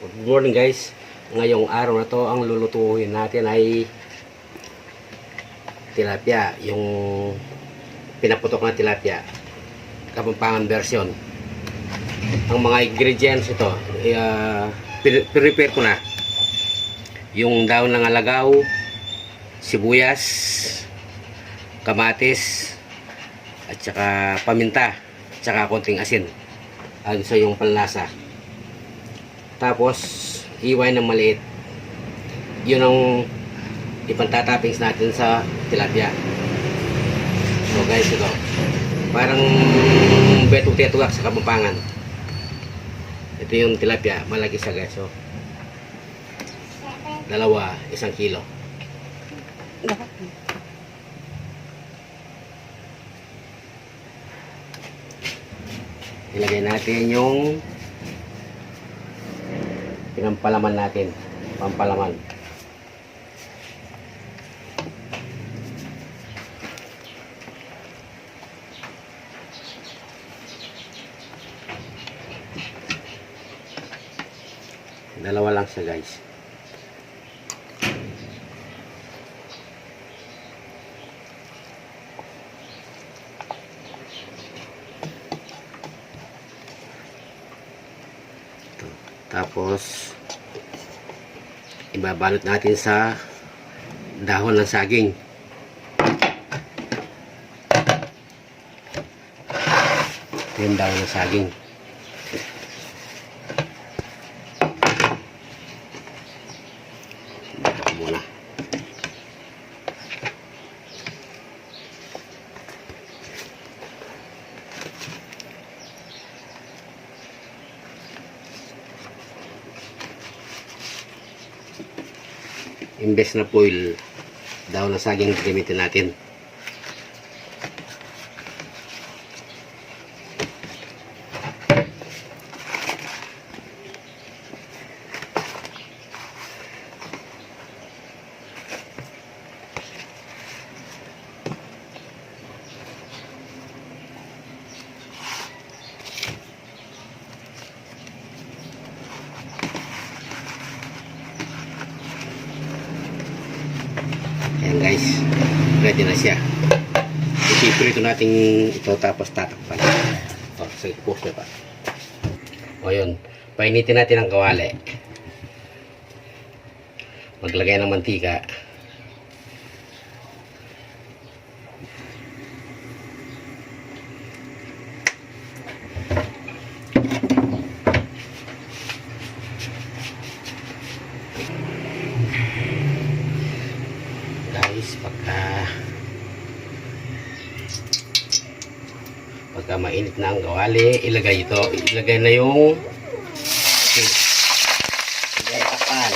Good morning guys. Ngayong araw na to ang lulutuin natin ay tilapia, yung pinaputok na tilapia, Kapampangan version. Ang mga ingredients ito, prepare ko na yung daon ng alagaw, sibuyas, kamatis, at saka paminta, at saka konting asin ayon sa yung panlasa. Tapos iway ng maliit, yun ang ipantatoppings natin sa tilapia. So guys, ito parang betu-tetuak sa Kapampangan. Ito yung tilapia, malaki siya guys. So dalawa, 1 kilo. Ilagay natin yung pinampalaman natin, pampalaman. Dalawa lang siya guys. Tapos ibabalot natin sa dahon ng saging. Ito yung dahon ng saging. Ito muna. Imbes na foil, daw na saging gamitin natin. Ayan guys, ready na siya. Ipiprito natin ito tapos tatakpan. So i-post na pa. O yun, painitin natin ang kawali. Maglagay ng mantika. Pagka mainit na ang kawali, ilagay ito. Ilagay na yung takpan.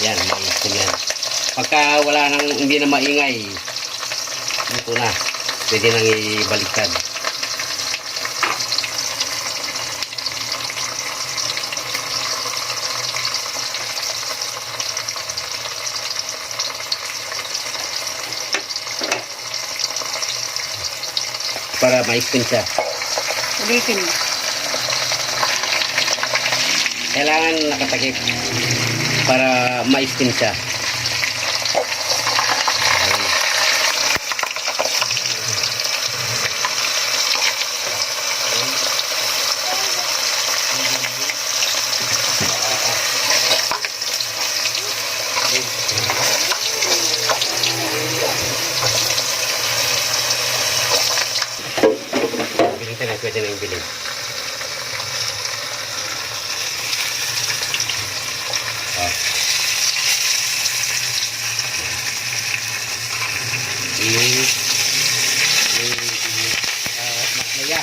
Yan, mainit ko yan. Pagka wala nang, hindi na maingay, ito na. Pwede nang ibaliktad. Para ma-spin siya. Ulitin. Kailangan nakatakip para ma-spin siya. Pwede na yung bilhin. Maklaya.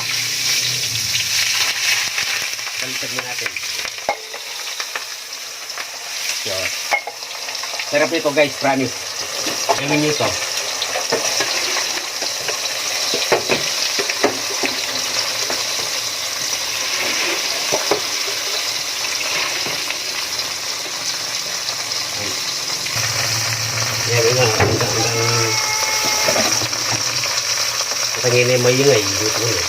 Baliktad na natin. So, sarap nito guys, promise. Gawin nyo ito. Yan nga, hanggang may ingay dito na.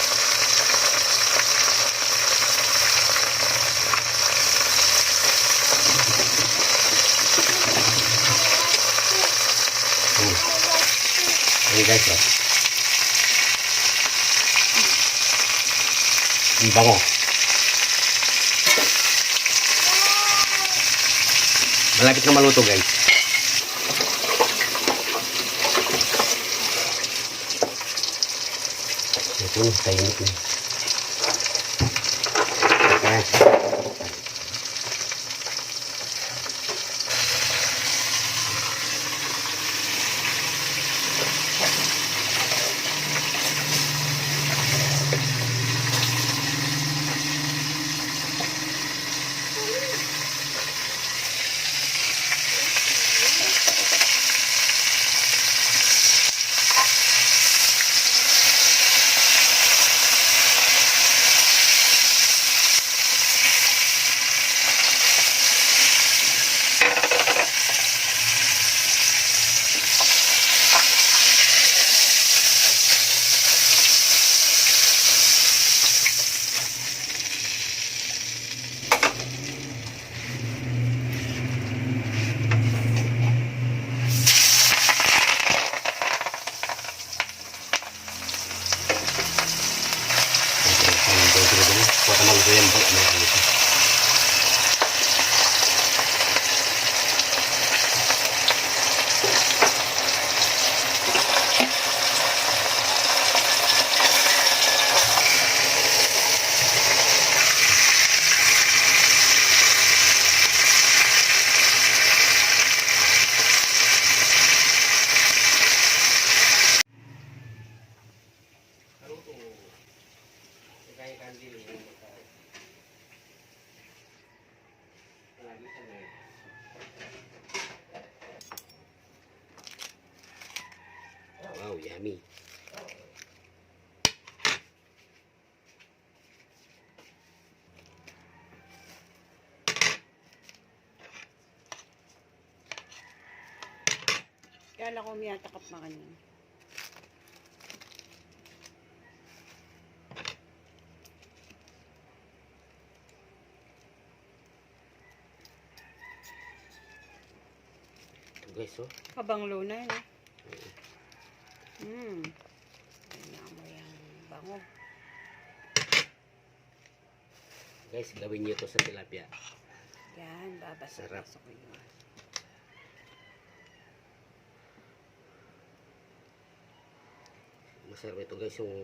Yan guys, oh. Ang bango. Malapit na maluto guys. Ito na, kainit na. Okay. Kuha ka maluto yan. Wow, yummy. Kala ko may takap na kanina. Ito guys, oh. Kabanglo na yun. Kaya mo yung bango. Guys, gawin nyo to sa tilapia. Yan, Sarap. babasa ko yun. Masarap ito guys, yung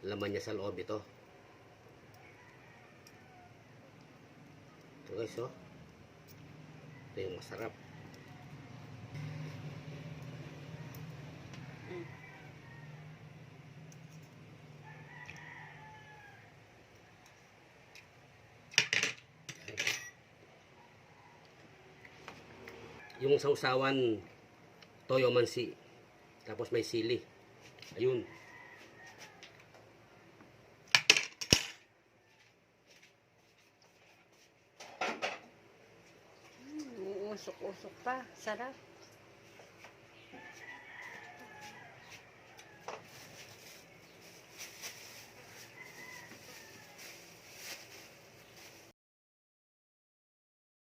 laman niya sa loob ito. Ito guys, oh. Ito yung masarap. Yung sausawan toyo mansi, tapos may sili. Ayun. Uusok-usok pa. Sarap.